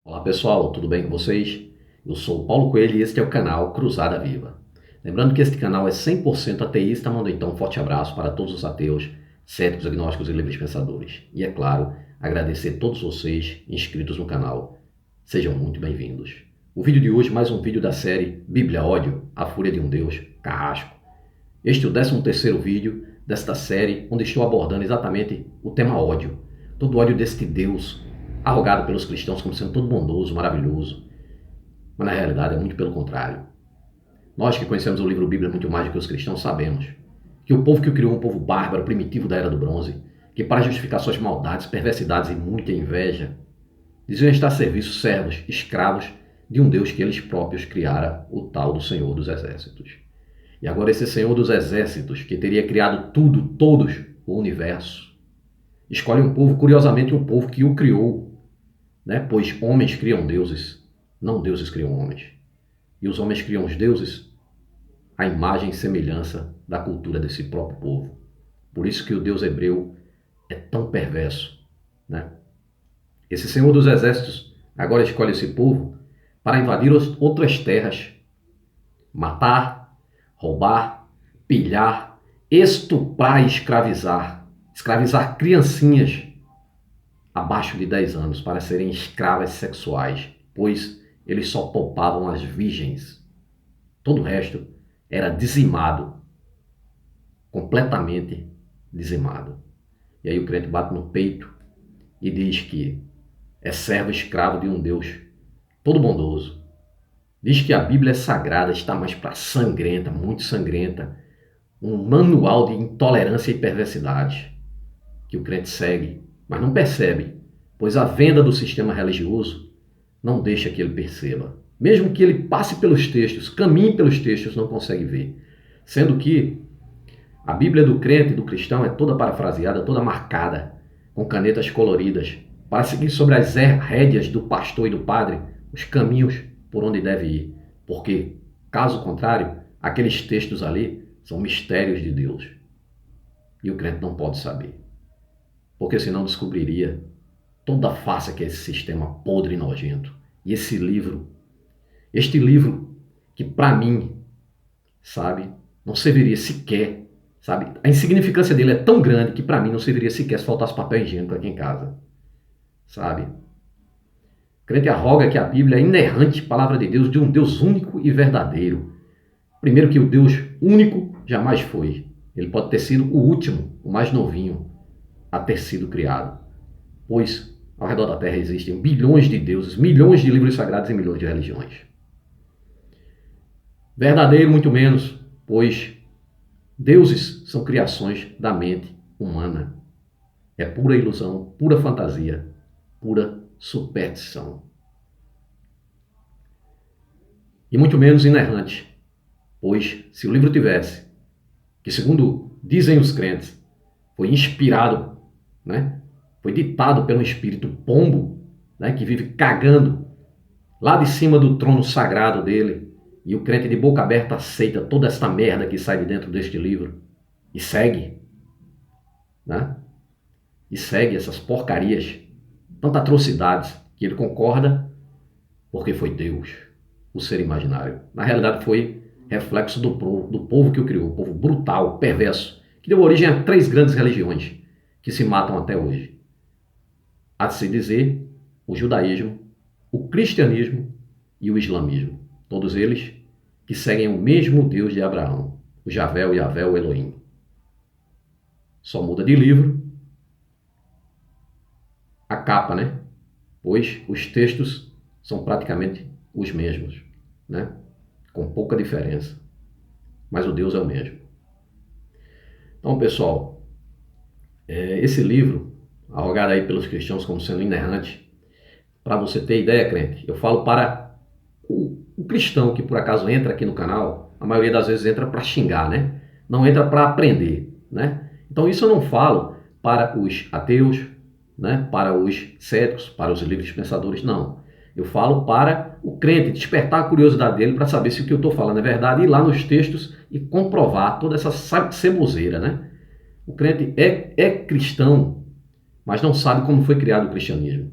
Olá pessoal, tudo bem com vocês? Eu sou o Paulo Coelho e este é o canal Cruzada Viva. Lembrando que este canal é 100% ateísta, mando então um forte abraço para todos os ateus, céticos, agnósticos e livres pensadores. E é claro, agradecer a todos vocês inscritos no canal. Sejam muito bem-vindos. O vídeo de hoje, mais um vídeo da série Bíblia Ódio, a Fúria de um Deus, Carrasco. Este é o 13º vídeo desta série, onde estou abordando exatamente o tema ódio. Todo ódio deste Deus arrogado pelos cristãos como sendo todo bondoso, maravilhoso. Mas na realidade é muito pelo contrário. Nós que conhecemos o livro Bíblia muito mais do que os cristãos sabemos que o povo que o criou é um povo bárbaro, primitivo da Era do Bronze, que para justificar suas maldades, perversidades e muita inveja, diziam estar a serviço servos, escravos de um Deus que eles próprios criara, o tal do Senhor dos Exércitos. E agora esse Senhor dos Exércitos, que teria criado tudo, todos, o universo, escolhe um povo, curiosamente um povo que o criou, pois homens criam deuses, não deuses criam homens. E os homens criam os deuses à imagem e semelhança da cultura desse próprio povo. Por isso que o Deus hebreu é tão perverso. Esse Senhor dos Exércitos agora escolhe esse povo para invadir outras terras, matar, roubar, pilhar, estuprar e escravizar criancinhas abaixo de 10 anos para serem escravas sexuais, pois eles só poupavam as virgens. Todo o resto era dizimado, completamente dizimado. E aí o crente bate no peito e diz que é servo escravo de um Deus todo bondoso. Diz que a Bíblia é sagrada, está mais para sangrenta, muito sangrenta, um manual de intolerância e perversidade que o crente segue, mas não percebe, pois a venda do sistema religioso não deixa que ele perceba. Mesmo que ele passe pelos textos, caminhe pelos textos, não consegue ver. Sendo que a Bíblia do crente e do cristão é toda parafraseada, toda marcada, com canetas coloridas, para seguir sobre as rédeas do pastor e do padre os caminhos por onde deve ir. Porque, caso contrário, aqueles textos ali são mistérios de Deus. E o crente não pode saber. Porque senão descobriria toda a farsa que é esse sistema podre e nojento. E este livro que para mim, não serviria sequer, a insignificância dele é tão grande que para mim não serviria sequer se faltasse papel higiênico aqui em casa, O crente arroga que a Bíblia é inerrante, palavra de Deus, de um Deus único e verdadeiro. Primeiro que o Deus único jamais foi. Ele pode ter sido o último, o mais novinho a ter sido criado, pois ao redor da Terra existem bilhões de deuses, milhões de livros sagrados e milhões de religiões. Verdadeiro muito menos, pois deuses são criações da mente humana. É pura ilusão, pura fantasia, pura superstição. E muito menos inerrante, pois se o livro tivesse, que segundo dizem os crentes, foi inspirado, foi ditado pelo espírito pombo, que vive cagando lá de cima do trono sagrado dele, e o crente de boca aberta aceita toda esta merda que sai de dentro deste livro e segue, e segue essas porcarias, tantas atrocidades, que ele concorda porque foi Deus, o ser imaginário. Na realidade foi reflexo do povo que o criou, um povo brutal, perverso, que deu origem a 3 grandes religiões que se matam até hoje. Há de se dizer o judaísmo, o cristianismo e o islamismo. Todos eles que seguem o mesmo Deus de Abraão, o Javé, o Yavé, o Elohim. Só muda de livro a capa, Pois os textos são praticamente os mesmos, Com pouca diferença. Mas o Deus é o mesmo. Então, pessoal, esse livro, arrogado aí pelos cristãos como sendo inerrante, para você ter ideia, crente, eu falo para o cristão que por acaso entra aqui no canal, a maioria das vezes entra para xingar, Não entra para aprender, Então isso eu não falo para os ateus, para os céticos, para os livres pensadores, não. Eu falo para o crente, despertar a curiosidade dele para saber se o que eu estou falando é verdade, ir lá nos textos e comprovar toda essa ceboseira, O crente é cristão, mas não sabe como foi criado o cristianismo,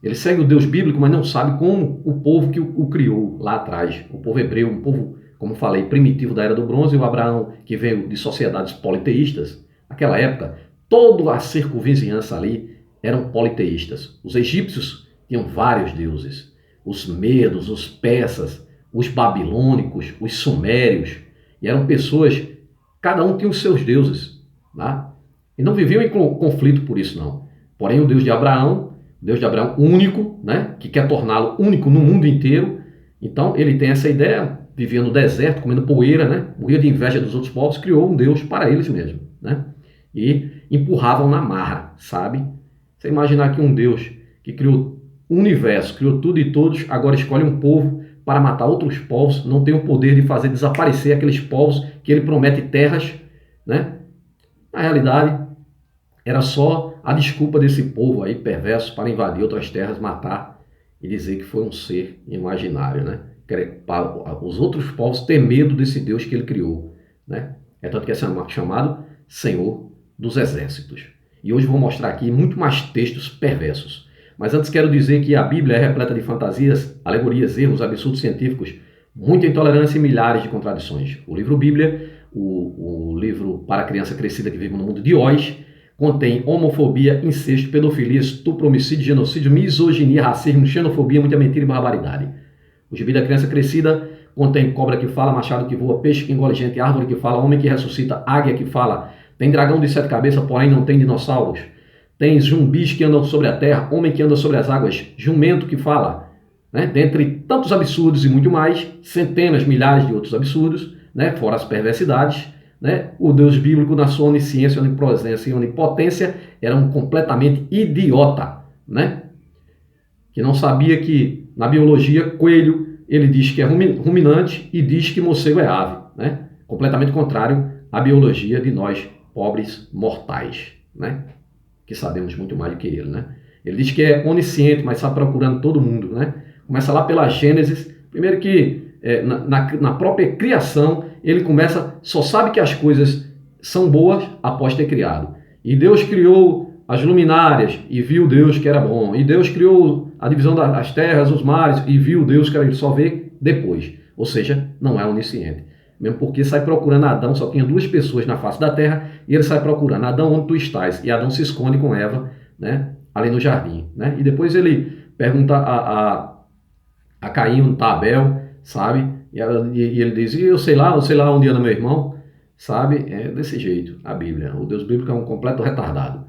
Ele segue o Deus bíblico, mas não sabe como o povo que o criou lá atrás. O povo hebreu, um povo, como falei, primitivo da Era do Bronze, e o Abraão, que veio de sociedades politeístas. Naquela época, toda a circunvizinhança ali eram politeístas. Os egípcios tinham vários deuses. Os medos, os persas, os babilônicos, os sumérios. E eram pessoas, cada um tinha os seus deuses. Tá? E não viviam em conflito por isso, não. Porém, o Deus de Abraão único, né, que quer torná-lo único no mundo inteiro. Então, ele tem essa ideia, vivia no deserto, comendo poeira, né, morria de inveja dos outros povos, criou um Deus para eles mesmos, né, e empurravam na marra, sabe? Você imaginar que um Deus que criou o universo, criou tudo e todos, agora escolhe um povo para matar outros povos, não tem o poder de fazer desaparecer aqueles povos que ele promete terras, né? Na realidade, era só a desculpa desse povo aí perverso para invadir outras terras, matar e dizer que foi um ser imaginário, né? Para os outros povos ter medo desse Deus que ele criou, né? É tanto que é chamado Senhor dos Exércitos. E hoje vou mostrar aqui muito mais textos perversos. Mas antes quero dizer que a Bíblia é repleta de fantasias, alegorias, erros, absurdos científicos, muita intolerância e milhares de contradições. O livro Bíblia, o livro para a criança crescida que vive no mundo de hoje, contém homofobia, incesto, pedofilia, estupro, homicídio, genocídio, misoginia, racismo, xenofobia, muita mentira e barbaridade. O gibi da criança crescida contém cobra que fala, machado que voa, peixe que engole gente, árvore que fala, homem que ressuscita, águia que fala, tem dragão de 7 cabeças, porém não tem dinossauros. Tem zumbis que andam sobre a terra, homem que anda sobre as águas, jumento que fala, né? Dentre tantos absurdos e muito mais, centenas, milhares de outros absurdos, né? Fora as perversidades, né? O Deus bíblico, na sua onisciência, onipresença e onipotência, era um completamente idiota, né? Que não sabia que, na biologia, coelho, ele diz que é ruminante e diz que morcego é ave, né? Completamente contrário à biologia de nós, pobres mortais, né? Que sabemos muito mais do que ele, né? Ele diz que é onisciente, mas está procurando todo mundo, né? Começa lá pela Gênesis, primeiro que na própria criação, ele só sabe que as coisas são boas após ter criado. E Deus criou as luminárias e viu Deus que era bom. E Deus criou a divisão das terras, os mares, e viu Deus que era, ele só vê depois. Ou seja, não é onisciente. Mesmo porque sai procurando Adão, só tinha 2 pessoas na face da terra, e ele sai procurando Adão, onde tu estás? E Adão se esconde com Eva, né, ali no jardim, né? E depois ele pergunta a Caim onde está Abel, sabe? E ele diz, eu sei lá onde anda meu irmão, sabe? É desse jeito a Bíblia. O Deus bíblico é um completo retardado.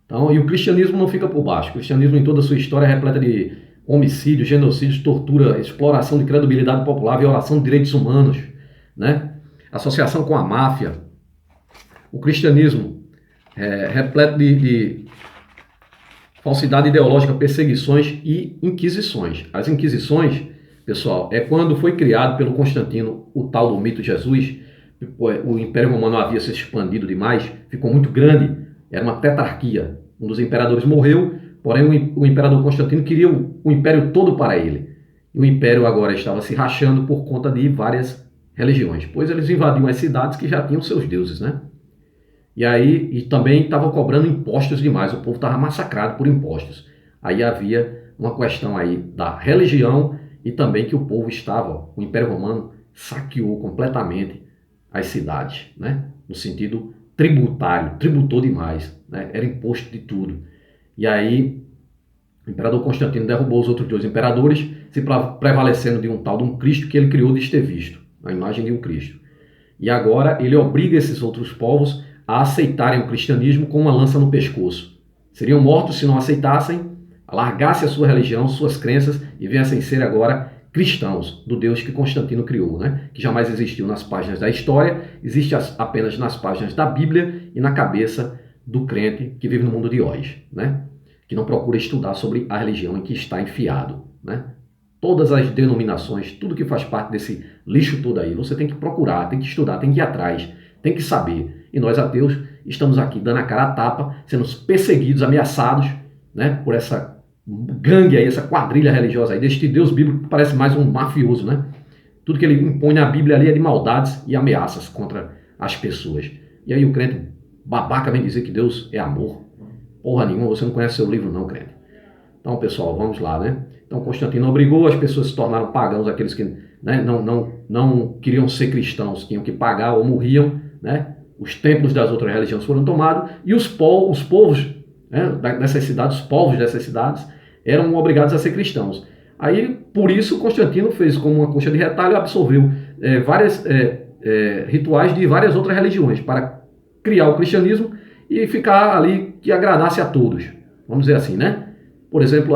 Então, e o cristianismo não fica por baixo. O cristianismo, em toda a sua história, é repleta de homicídios, genocídios, tortura, exploração de credibilidade popular, violação de direitos humanos, né? Associação com a máfia. O cristianismo é repleto de falsidade ideológica, perseguições e inquisições. As inquisições, pessoal, é quando foi criado pelo Constantino o tal do mito de Jesus. O Império Romano havia se expandido demais, ficou muito grande, era uma tetrarquia. Um dos imperadores morreu, porém o imperador Constantino queria o império todo para ele. E o império agora estava se rachando por conta de várias religiões, pois eles invadiam as cidades que já tinham seus deuses, né? E também estavam cobrando impostos demais, o povo estava massacrado por impostos. Aí havia uma questão aí da religião e também que o povo o Império Romano saqueou completamente as cidades, né? No sentido tributário, tributou demais, né? Era imposto de tudo. E aí o imperador Constantino derrubou os outros 2 imperadores, se prevalecendo de um tal de um Cristo que ele criou de ter visto, a imagem de um Cristo. E agora ele obriga esses outros povos a aceitarem o cristianismo com uma lança no pescoço. Seriam mortos se não aceitassem, largassem a sua religião, suas crenças e viessem ser agora cristãos do Deus que Constantino criou, né? Que jamais existiu nas páginas da história, existe apenas nas páginas da Bíblia e na cabeça do crente que vive no mundo de hoje, né? Que não procura estudar sobre a religião em que está enfiado, né? Todas as denominações, tudo que faz parte desse lixo todo aí, você tem que procurar, tem que estudar, tem que ir atrás, tem que saber. E nós, ateus, estamos aqui dando a cara a tapa, sendo perseguidos, ameaçados, né, por essa gangue aí, essa quadrilha religiosa aí, deste Deus bíblico que parece mais um mafioso, né? Tudo que ele impõe na Bíblia ali é de maldades e ameaças contra as pessoas. E aí o crente babaca vem dizer que Deus é amor. Porra nenhuma, você não conhece seu livro não, crente. Então, pessoal, vamos lá, né? Então, Constantino obrigou, as pessoas se tornaram pagãos, aqueles que, né, não queriam ser cristãos, tinham que pagar ou morriam, né? Os templos das outras religiões foram tomados e os povos, né, dessas cidades, os povos dessas cidades eram obrigados a ser cristãos. Aí, por isso, Constantino fez como uma coxa de retalho, absorveu vários rituais de várias outras religiões para criar o cristianismo e ficar ali que agradasse a todos. Vamos dizer assim, né? Por exemplo,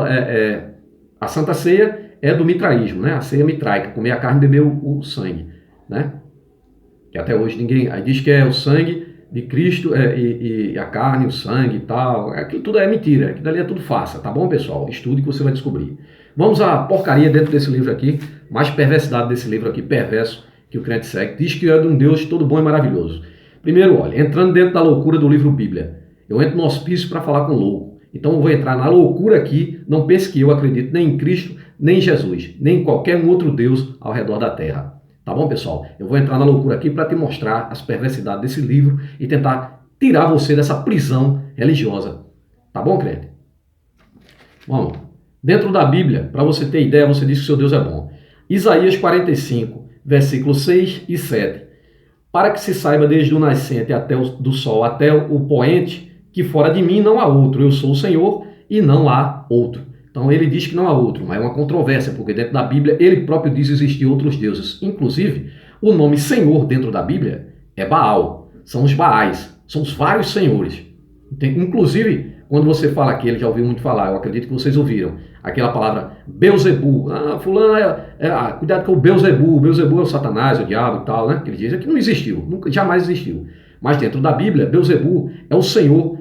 a Santa Ceia é do mitraísmo, né? A ceia mitraica, comer a carne e beber o sangue, né? Que até hoje ninguém diz que é o sangue de Cristo e a carne, o sangue e tal. Aquilo tudo é mentira, aquilo ali é tudo farsa, tá bom, pessoal? Estude que você vai descobrir. Vamos à porcaria dentro desse livro aqui, mais perversidade desse livro aqui, perverso, que o crente segue. Diz que é de um Deus todo bom e maravilhoso. Primeiro, olha, entrando dentro da loucura do livro Bíblia. Eu entro no hospício para falar com louco. Então eu vou entrar na loucura aqui, não pense que eu acredito nem em Cristo, nem em Jesus, nem em qualquer outro Deus ao redor da terra. Tá bom, pessoal? Eu vou entrar na loucura aqui para te mostrar as perversidades desse livro e tentar tirar você dessa prisão religiosa. Tá bom, crente? Vamos. Dentro da Bíblia, para você ter ideia, você diz que seu Deus é bom. Isaías 45, versículos 6 e 7. Para que se saiba desde o nascente do sol até o poente, que fora de mim não há outro. Eu sou o Senhor e não há outro. Então ele diz que não há outro, mas é uma controvérsia, porque dentro da Bíblia ele próprio diz existir outros deuses. Inclusive, o nome Senhor dentro da Bíblia é Baal. São os Baais, são os vários senhores. Inclusive, quando você fala aqui, ele já ouviu muito falar, eu acredito que vocês ouviram, aquela palavra Beuzebu. Fulano cuidado com o Beuzebu. Beuzebu é o Satanás, o diabo e tal, né? Que ele diz que não existiu, nunca, jamais existiu. Mas dentro da Bíblia, Beuzebu é o Senhor,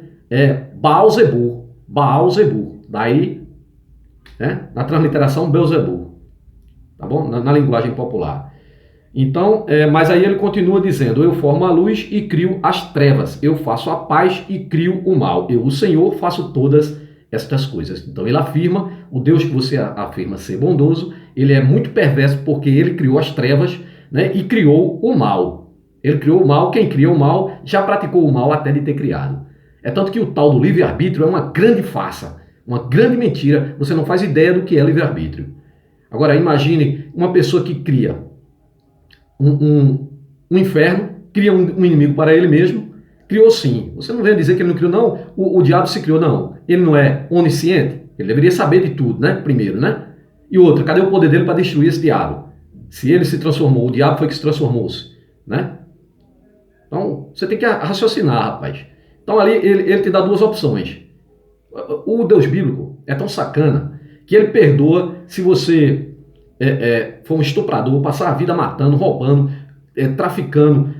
Baal-Zebur. Baal-Zebur. Daí, né, na transliteração, Beuzebu. Tá bom? Na linguagem popular. Então, mas aí ele continua dizendo, eu formo a luz e crio as trevas, eu faço a paz e crio o mal, eu, o Senhor, faço todas estas coisas. Então ele afirma, o Deus que você afirma ser bondoso, ele é muito perverso porque ele criou as trevas, né, e criou o mal. Ele criou o mal, quem criou o mal já praticou o mal até de ter criado. É tanto que o tal do livre-arbítrio é uma grande farsa, uma grande mentira, você não faz ideia do que é livre-arbítrio. Agora imagine uma pessoa que cria um inferno, cria um inimigo para ele mesmo, criou sim. Você não vem dizer que ele não criou, não. O diabo se criou, não. Ele não é onisciente? Ele deveria saber de tudo, né? Primeiro, né? E outra, cadê o poder dele para destruir esse diabo? Se ele se transformou, o diabo foi que se transformou-se, né? Então, você tem que raciocinar, rapaz. Então, ali, ele te dá duas opções. O Deus bíblico é tão sacana que ele perdoa se você for um estuprador, passar a vida matando, roubando, traficando,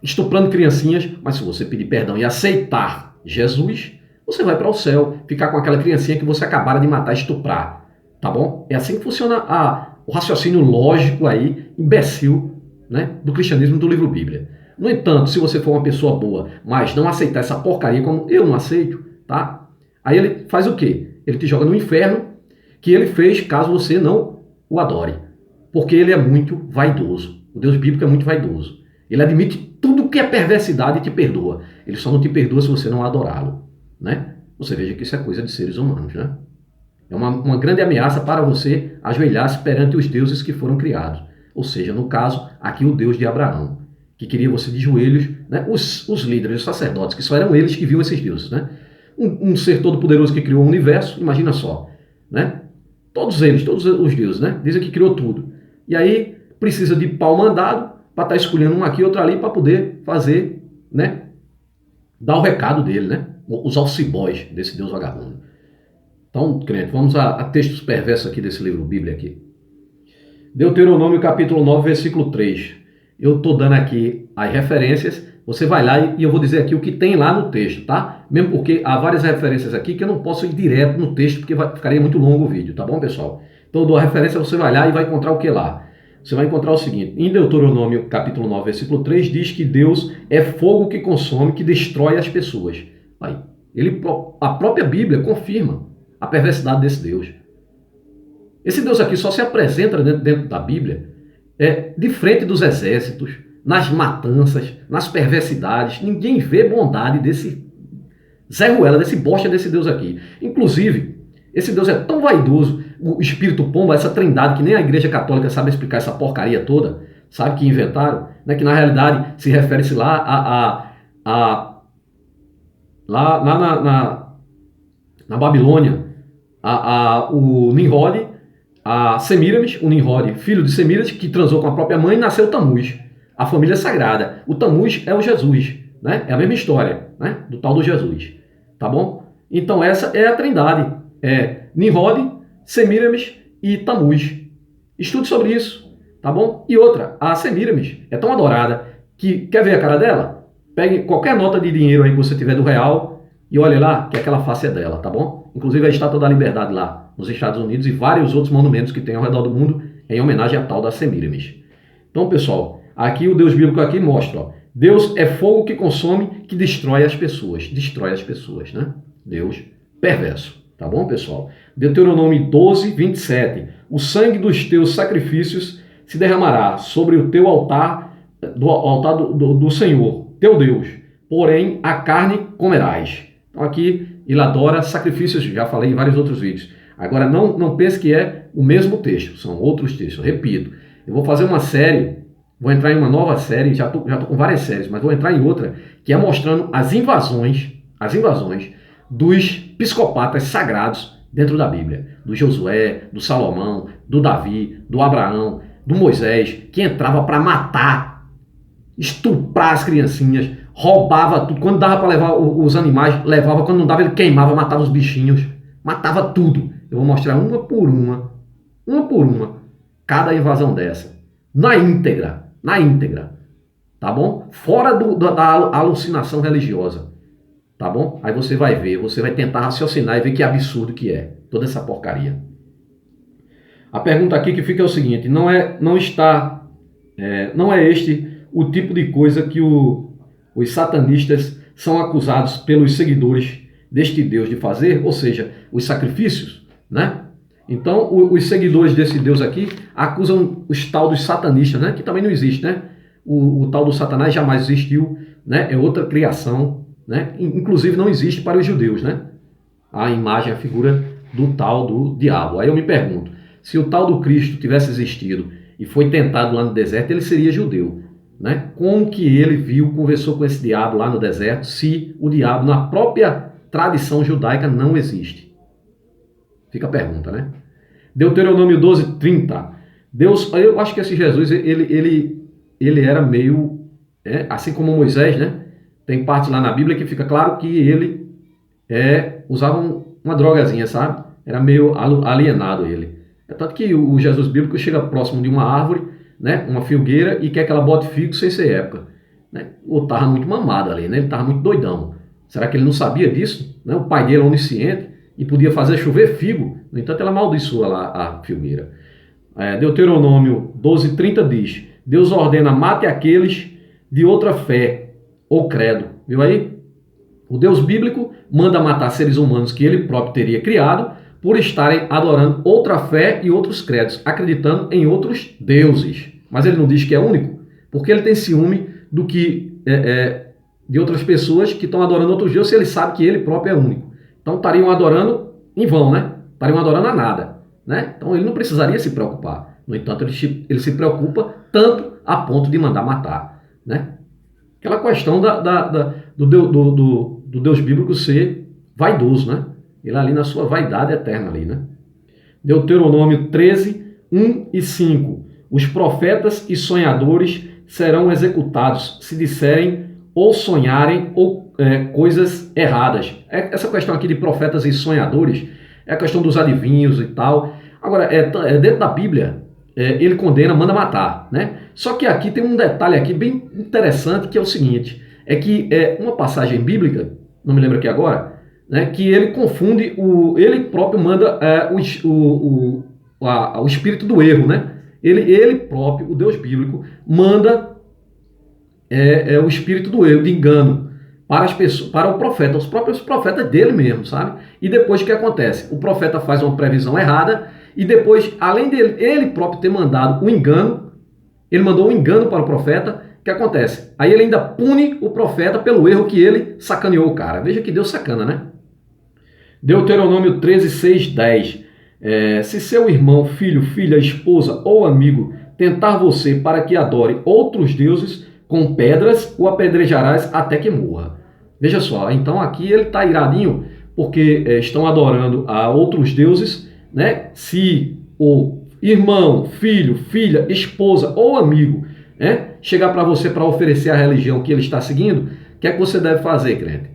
estuprando criancinhas, mas se você pedir perdão e aceitar Jesus, você vai para o céu, ficar com aquela criancinha que você acabara de matar, estuprar, tá bom? É assim que funciona o raciocínio lógico aí, imbecil, né, do cristianismo do livro Bíblia. No entanto, se você for uma pessoa boa, mas não aceitar essa porcaria como eu não aceito, tá? Aí ele faz o quê? Ele te joga no inferno que ele fez caso você não o adore, porque ele é muito vaidoso. O Deus bíblico é muito vaidoso. Ele admite tudo que é perversidade e te perdoa. Ele só não te perdoa se você não adorá-lo, né? Você veja que isso é coisa de seres humanos, né? É uma grande ameaça para você ajoelhar-se perante os deuses que foram criados. Ou seja, no caso, aqui o Deus de Abraão, que queria você de joelhos, né? Os líderes, os sacerdotes, que só eram eles que viam esses deuses, né? Um ser todo-poderoso que criou o universo, imagina só, né? Todos eles, todos os deuses, né? Dizem que criou tudo. E aí precisa de pau mandado para estar escolhendo um aqui, outro ali, para poder fazer, né? Dar o recado dele, né? Os alcibóis desse Deus vagabundo. Então, crente, vamos a textos perversos aqui desse livro Bíblia aqui. Deuteronômio capítulo 9, versículo 3. Eu estou dando aqui as referências, você vai lá e eu vou dizer aqui o que tem lá no texto, tá? Mesmo porque há várias referências aqui que eu não posso ir direto no texto, porque ficaria muito longo o vídeo, tá bom, pessoal? Então eu dou a referência, você vai lá e vai encontrar o que lá? Você vai encontrar o seguinte, em Deuteronômio capítulo 9, versículo 3, diz que Deus é fogo que consome, que destrói as pessoas. Aí, a própria Bíblia confirma a perversidade desse Deus. Esse Deus aqui só se apresenta dentro da Bíblia de frente dos exércitos, nas matanças, nas perversidades. Ninguém vê bondade desse Zé Ruela, desse bosta desse Deus aqui. Inclusive, Esse Deus é tão vaidoso, o espírito pomba, essa trindade que nem a igreja católica sabe explicar essa porcaria toda, sabe, que inventaram, né, que na realidade se refere-se lá lá na Babilônia, o Nimrod, a Semíramis, o Nimrod, filho de Semíramis, que transou com a própria mãe, nasceu Tamuz, a família sagrada. O Tamuz é o Jesus, né? É a mesma história, né, do tal do Jesus, tá bom? Então essa é a trindade, é Nimrod, Semíramis e Tamuz. Estude sobre isso, tá bom? E outra, a Semíramis é tão adorada que, quer ver a cara dela? Pegue qualquer nota de dinheiro aí que você tiver do real e olhe lá que aquela face é dela, tá bom? Inclusive a Estátua da Liberdade lá nos Estados Unidos e vários outros monumentos que tem ao redor do mundo em homenagem à tal da Semíramis. Então, pessoal, aqui o Deus bíblico aqui mostra, ó, Deus é fogo que consome, que destrói as pessoas, né? Deus perverso, tá bom, pessoal? Deuteronômio 12, 27. O sangue dos teus sacrifícios se derramará sobre o teu altar, do Senhor, teu Deus, porém a carne comerás. Então aqui ele adora sacrifícios, já falei em vários outros vídeos. Agora não pense que é o mesmo texto, são outros textos. Repito, eu vou fazer uma série, vou entrar em uma nova série, já tô com várias séries, mas vou entrar em outra, que é mostrando as invasões dos psicopatas sagrados dentro da Bíblia. Do Josué, do Salomão, do Davi, do Abraão, do Moisés, que entrava para matar, estuprar as criancinhas, roubava tudo. Quando dava para levar os animais, levava. Quando não dava, ele queimava, matava os bichinhos, matava tudo. Eu vou mostrar uma por uma, cada invasão dessa. Na íntegra, tá bom? Fora da alucinação religiosa, tá bom? Aí você vai ver, você vai tentar raciocinar e ver que absurdo que é toda essa porcaria. A pergunta aqui que fica é o seguinte, não é este o tipo de coisa que os satanistas são acusados pelos seguidores deste Deus de fazer, ou seja, os sacrifícios, né? Então, os seguidores desse Deus aqui acusam os tal dos satanistas, né? Que também não existe, né? O tal do Satanás jamais existiu, né? É outra criação, né? Inclusive não existe para os judeus, né? A imagem, a figura do tal do diabo. Aí eu me pergunto, se o tal do Cristo tivesse existido e foi tentado lá no deserto, ele seria judeu, né? Como que ele conversou com esse diabo lá no deserto, se o diabo na própria tradição judaica não existe? Fica a pergunta, né? Deuteronômio 12, 30. Deus, eu acho que esse Jesus, ele era meio, assim como Moisés, né? Tem parte lá na Bíblia que fica claro que ele usava uma drogazinha, sabe? Era meio alienado ele. É tanto que o Jesus bíblico chega próximo de uma árvore, né? Uma filgueira, e quer que ela bote figo sem ser época, né? Ou estava muito mamado ali, né? Ele estava muito doidão. Será que ele não sabia disso? Né? O pai dele é onisciente e podia fazer chover figo. No entanto, ela amaldiçoa lá a filgueira. Deuteronômio 12, 30 diz: Deus ordena, mate aqueles de outra fé ou credo. Viu aí? O Deus bíblico manda matar seres humanos que ele próprio teria criado por estarem adorando outra fé e outros credos, acreditando em outros deuses. Mas ele não diz que é único, porque ele tem ciúme do que de outras pessoas que estão adorando outros deuses, se ele sabe que ele próprio é único. Então estariam adorando em vão, né? Estariam adorando a nada, né? Então ele não precisaria se preocupar. No entanto, ele se preocupa tanto a ponto de mandar matar, né? Aquela questão do Deus bíblico ser vaidoso, né? Ele ali na sua vaidade eterna ali, né? Deuteronômio 13, 1 e 5. Os profetas e sonhadores serão executados se disserem ou sonharem ou coisas erradas. Essa questão aqui de profetas e sonhadores é a questão dos adivinhos e tal. Agora, dentro da Bíblia, ele condena, manda matar, né? Só que aqui tem um detalhe aqui bem interessante, que é o seguinte, é que uma passagem bíblica, não me lembro aqui agora, né, que ele confunde, ele próprio manda o espírito do erro, né? Ele próprio, o Deus bíblico, manda o espírito do erro, de engano, para as pessoas, para o profeta, os próprios profetas dele mesmo, sabe? E depois o que acontece? O profeta faz uma previsão errada e depois, além dele, ele próprio ter mandado o engano, ele mandou um engano para o profeta, o que acontece? Aí ele ainda pune o profeta pelo erro que ele sacaneou o cara. Veja que Deus sacana, né? Deuteronômio 13, 6, 10. Se seu irmão, filho, filha, esposa ou amigo tentar você para que adore outros deuses, com pedras o apedrejarás até que morra. Veja só, então aqui ele está iradinho porque estão adorando a outros deuses, né? Se o irmão, filho, filha, esposa ou amigo chegar para você para oferecer a religião que ele está seguindo, o que é que você deve fazer, crente?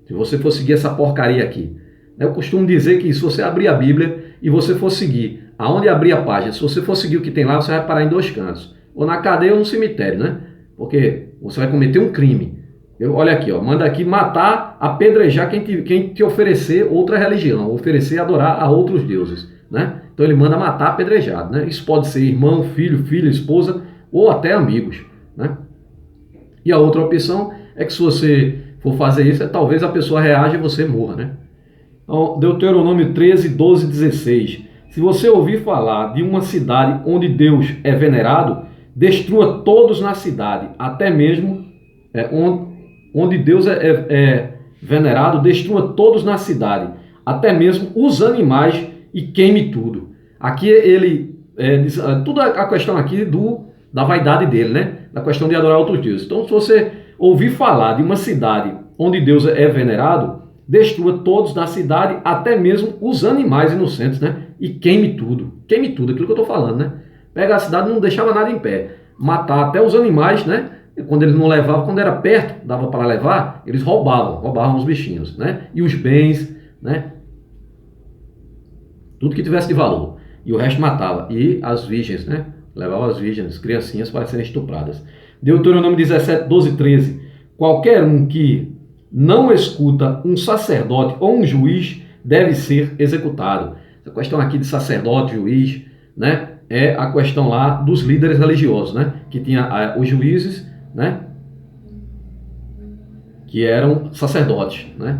Se você for seguir essa porcaria aqui. Eu costumo dizer que se você abrir a Bíblia e você for seguir aonde abrir a página, se você for seguir o que tem lá, você vai parar em dois cantos. Ou na cadeia ou no cemitério, né? Porque você vai cometer um crime. Olha aqui, ó, manda aqui matar, apedrejar quem te oferecer outra religião, oferecer adorar a outros deuses, né? Então ele manda matar apedrejado, né? Isso pode ser irmão, filho, filha, esposa ou até amigos, né? E a outra opção é que se você for fazer isso, talvez a pessoa reaja e você morra, né? Então, Deuteronômio 13, 12, 16. Se você ouvir falar de uma cidade onde Deus é venerado, destrua todos na cidade, até mesmo onde Deus é venerado, destrua todos na cidade, até mesmo os animais e queime tudo. Aqui ele diz tudo a questão aqui da vaidade dele, né? Da questão de adorar outros deuses. Então, se você ouvir falar de uma cidade onde Deus é venerado, destrua todos da cidade, até mesmo os animais inocentes, né? E queime tudo, aquilo que eu estou falando, né? Pega a cidade e não deixava nada em pé, matar até os animais, né? E quando eles não levavam, quando era perto, dava para levar, eles roubavam os bichinhos, né? E os bens, né? Tudo que tivesse de valor, e o resto matava, e as virgens, né? Levava as virgens, criancinhas para serem estupradas. Deuteronômio 17, 12, 13. Qualquer um que não escuta um sacerdote ou um juiz deve ser executado. Essa questão aqui de sacerdote, juiz, né, é a questão lá dos líderes religiosos, né, que tinha os juízes, né, que eram sacerdotes, né,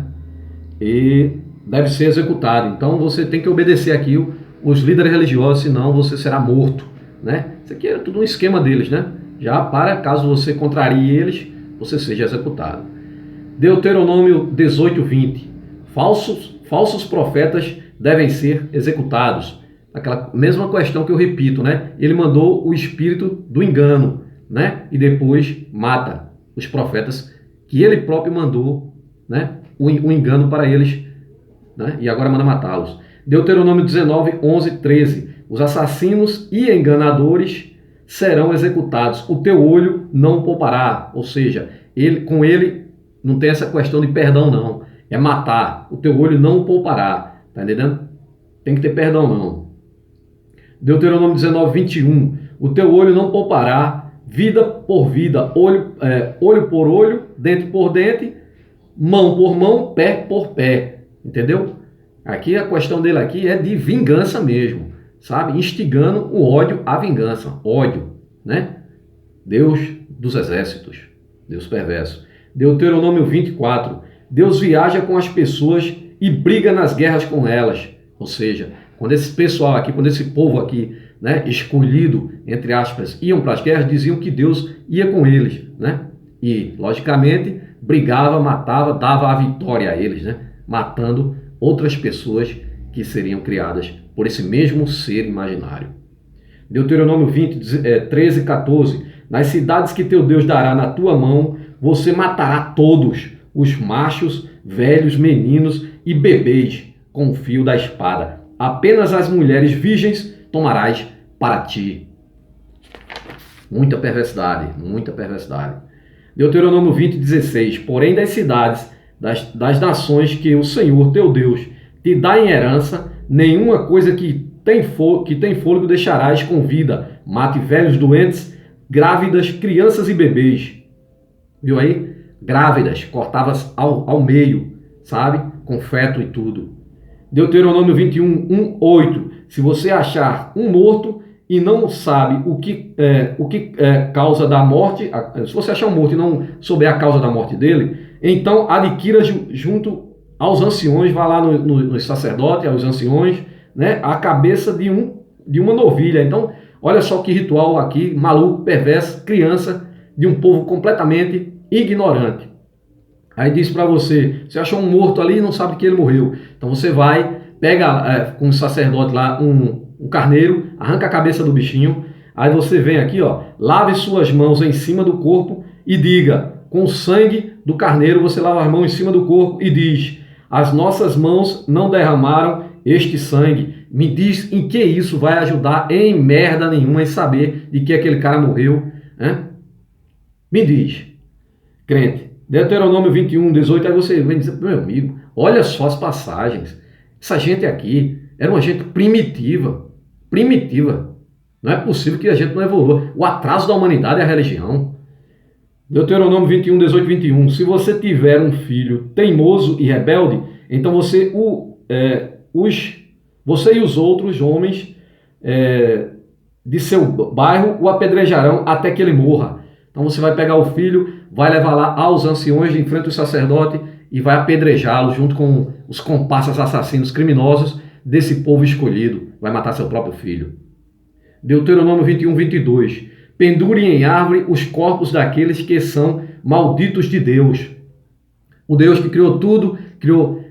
e deve ser executado. Então você tem que obedecer aqui os líderes religiosos, senão você será morto, né. Isso aqui é tudo um esquema deles, né, já para caso você contrarie eles, você seja executado. Deuteronômio 18, 20. Falsos profetas devem ser executados. Aquela mesma questão que eu repito, né? Ele mandou o espírito do engano, né? E depois mata os profetas que ele próprio mandou, né? O engano para eles, né? E agora manda matá-los. Deuteronômio 19, 11, 13. Os assassinos e enganadores serão executados. O teu olho não poupará. Ou seja, com ele não tem essa questão de perdão, não. É matar. O teu olho não poupará. Tá entendendo? Tem que ter perdão, não. Deuteronômio 19, 21. O teu olho não poupará, vida por vida, olho por olho, dente por dente, mão por mão, pé por pé. Entendeu? Aqui a questão dele aqui é de vingança mesmo. Sabe? Instigando o ódio à vingança. Ódio, né? Deus dos exércitos. Deus perverso. Deuteronômio 24. Deus viaja com as pessoas e briga nas guerras com elas. Ou seja, quando esse pessoal aqui, quando esse povo aqui, né, escolhido, entre aspas, iam para as guerras, diziam que Deus ia com eles, né? E, logicamente, brigava, matava, dava a vitória a eles, né? Matando outras pessoas que seriam criadas por esse mesmo ser imaginário. Deuteronômio 20, 13, 14. Nas cidades que teu Deus dará na tua mão, você matará todos, os machos, velhos, meninos e bebês, com o fio da espada. Apenas as mulheres virgens tomarás para ti. Muita perversidade, muita perversidade. Deuteronômio 20, 16. Porém das cidades, das nações que o Senhor teu Deus te dá em herança, nenhuma coisa que tem fôlego deixarás com vida. Mate velhos, doentes, grávidas, crianças e bebês. Viu aí? Grávidas, cortavas ao meio, sabe? Com feto e tudo. Deuteronômio 21, 1, 8. Se você achar um morto e não sabe o que causa da morte, se você achar um morto e não souber a causa da morte dele, então adquira junto aos anciões, vá lá nos sacerdotes, aos anciões, né? A cabeça de uma novilha. Então, olha só que ritual aqui, maluco, perverso, criança, de um povo completamente ignorante. Aí diz para você achou um morto ali e não sabe que ele morreu. Então você vai, pega com o sacerdote lá um carneiro, arranca a cabeça do bichinho, aí você vem aqui, ó, lave suas mãos em cima do corpo e diga, com o sangue do carneiro você lava as mãos em cima do corpo e diz, as nossas mãos não derramaram este sangue. Me diz em que isso vai ajudar em merda nenhuma em saber de que aquele cara morreu, né? Me diz, crente. Deuteronômio 21, 18, aí você vem dizer, meu amigo, olha só as passagens. Essa gente aqui era uma gente primitiva. Primitiva. Não é possível que a gente não evolua. O atraso da humanidade é a religião. Deuteronômio 21, 18, 21. Se você tiver um filho teimoso e rebelde, então você e os outros homens de seu bairro o apedrejarão até que ele morra. Então você vai pegar o filho, vai levar lá aos anciões em frente ao sacerdote e vai apedrejá-lo junto com os comparsas assassinos criminosos desse povo escolhido. Vai matar seu próprio filho. Deuteronômio 21, 22. Pendure em árvore os corpos daqueles que são malditos de Deus. O Deus que criou tudo,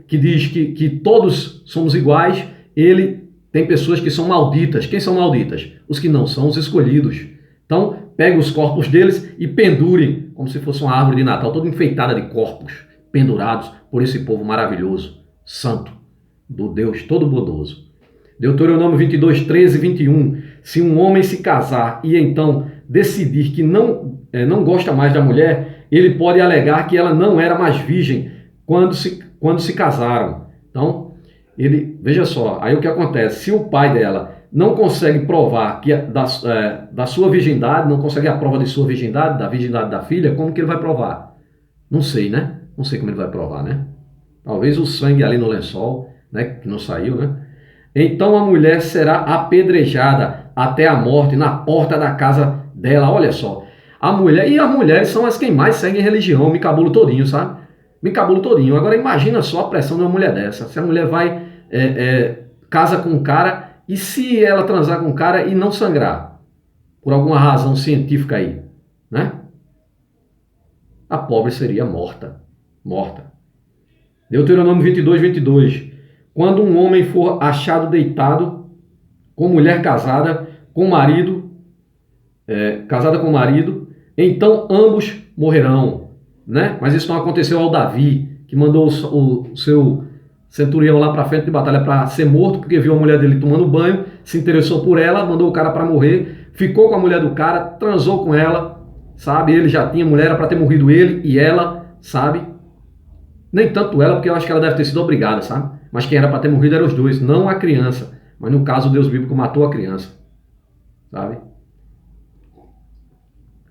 que diz que todos somos iguais, ele tem pessoas que são malditas. Quem são malditas? Os que não são os escolhidos. Então, pegue os corpos deles e pendure, como se fosse uma árvore de Natal, toda enfeitada de corpos, pendurados por esse povo maravilhoso, santo, do Deus Todo-Poderoso. Deuteronômio 22, 13 e 21. Se um homem se casar e então decidir que não gosta mais da mulher, ele pode alegar que ela não era mais virgem quando se casaram. Então, veja só, aí o que acontece? Se o pai dela não consegue provar que da sua virgindade, não consegue a prova de sua virgindade, da virgindade da filha, como que ele vai provar? Não sei, né? Não sei como ele vai provar, né? Talvez o sangue ali no lençol, né? Que não saiu, né? Então a mulher será apedrejada até a morte na porta da casa dela. Olha só, as mulheres são as quem mais seguem religião, me cabulo todinho, sabe? Me cabulo todinho. Agora imagina só a pressão de uma mulher dessa. Se a mulher vai, casa com um cara, e se ela transar com um cara e não sangrar? Por alguma razão científica aí, né? A pobre seria morta. Morta. Deuteronômio 22, 22. Quando um homem for achado deitado com mulher casada com marido, então ambos morrerão, né? Mas isso não aconteceu ao Davi, que mandou o seu centurião lá para frente de batalha para ser morto, porque viu a mulher dele tomando banho, se interessou por ela, mandou o cara para morrer, ficou com a mulher do cara, transou com ela, sabe? Ele já tinha mulher, era para ter morrido ele e ela, sabe? Nem tanto ela, porque eu acho que ela deve ter sido obrigada, sabe? Mas quem era para ter morrido eram os dois, não a criança. Mas no caso, o Deus bíblico matou a criança, sabe?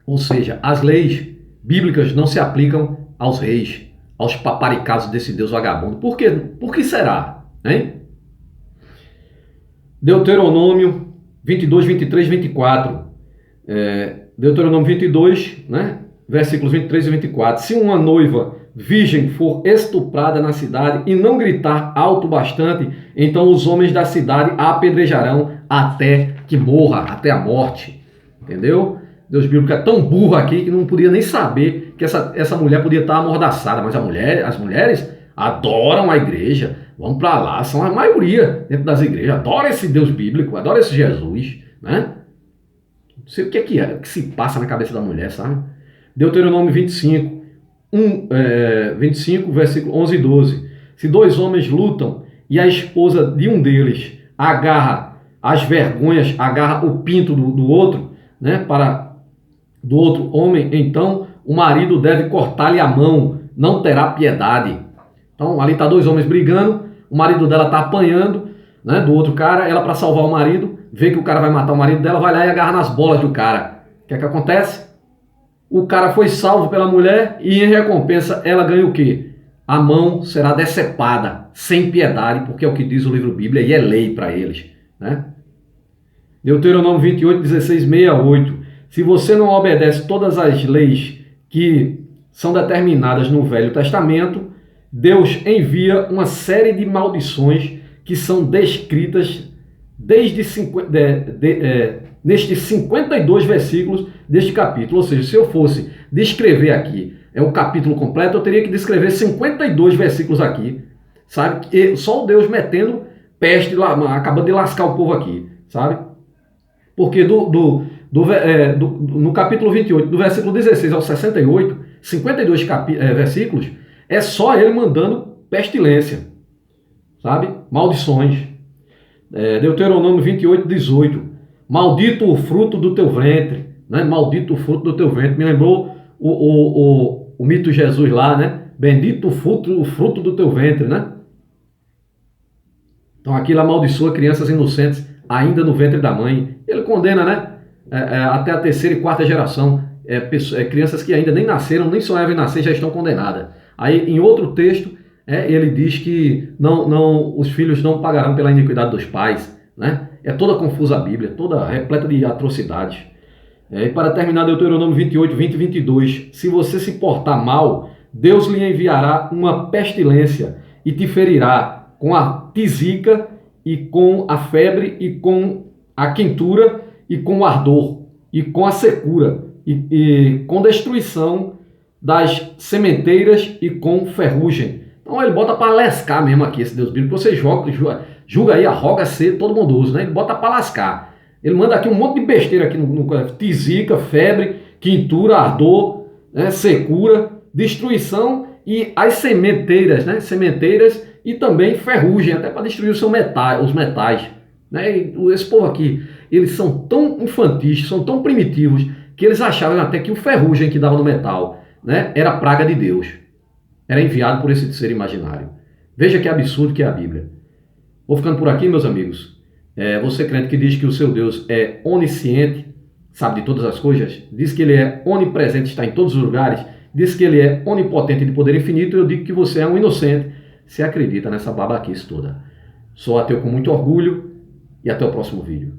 Ou seja, as leis bíblicas não se aplicam aos reis, aos paparicados desse Deus vagabundo. Por quê? Por que será? Hein? Deuteronômio 22, 23 e 24. Deuteronômio 22, né? Versículos 23 e 24. Se uma noiva virgem for estuprada na cidade e não gritar alto bastante, então os homens da cidade a apedrejarão até que morra, até a morte. Entendeu? Deus bíblico é tão burro aqui que não podia nem saber que essa mulher podia estar amordaçada. Mas as mulheres adoram a igreja, vão para lá, são a maioria dentro das igrejas, adoram esse Deus bíblico, adoram esse Jesus, né? Não sei o que o que se passa na cabeça da mulher, sabe? Deuteronômio 25, 25, versículo 11 e 12. Se dois homens lutam e a esposa de um deles agarra as vergonhas, agarra o pinto do outro, né, do outro homem, então o marido deve cortar-lhe a mão, não terá piedade. Então ali está dois homens brigando, o marido dela está apanhando, né, do outro cara, ela para salvar o marido, vê que o cara vai matar o marido dela, vai lá e agarra nas bolas do cara. O que é que acontece? O cara foi salvo pela mulher e em recompensa ela ganha o quê? A mão será decepada, sem piedade, porque é o que diz o livro Bíblia e é lei para eles, né? Deuteronômio 28, 16, 68. Se você não obedece todas as leis que são determinadas no Velho Testamento, Deus envia uma série de maldições que são descritas nestes 52 versículos deste capítulo. Ou seja, se eu fosse descrever aqui o capítulo completo, eu teria que descrever 52 versículos aqui, sabe? E só o Deus metendo peste, acabando de lascar o povo aqui, sabe? Porque no capítulo 28, do versículo 16 ao 68, 52 versículos, é só ele mandando pestilência, sabe? Maldições. Deuteronômio 28, 18. Maldito o fruto do teu ventre, né? Maldito o fruto do teu ventre. Me lembrou o mito de Jesus lá, né? Bendito o fruto do teu ventre, né? Então aquilo amaldiçoa crianças inocentes ainda no ventre da mãe. Ele condena, né? Até a terceira e quarta geração. Crianças que ainda nem nasceram, nem sonhavam em nascer, já estão condenadas. Aí em outro texto, ele diz que os filhos não pagarão pela iniquidade dos pais, né? É toda confusa a Bíblia, toda repleta de atrocidades. E para terminar, Deuteronômio 28, 20 e 22. Se você se portar mal, Deus lhe enviará uma pestilência e te ferirá com a tisica e com a febre e com a quentura e com o ardor e com a secura e com destruição das sementeiras e com ferrugem. Então ele bota para lascar mesmo aqui esse Deus bíblico. Você julga aí, arroga ser todo bondoso, né? Ele bota para lascar. Ele manda aqui um monte de besteira aqui no tisica, febre, quentura, ardor, né? Secura, destruição e as sementeiras, né? Sementeiras e também ferrugem, até para destruir os metais. Né? E esse povo aqui, eles são tão infantis, são tão primitivos, que eles achavam até que o ferrugem que dava no metal, né? Era praga de Deus. Era enviado por esse ser imaginário. Veja que absurdo que é a Bíblia. Vou ficando por aqui, meus amigos. Você crente que diz que o seu Deus é onisciente, sabe de todas as coisas, diz que ele é onipresente, está em todos os lugares, diz que ele é onipotente de poder infinito, eu digo que você é um inocente se acredita nessa babaquice toda. Sou ateu com muito orgulho e até o próximo vídeo.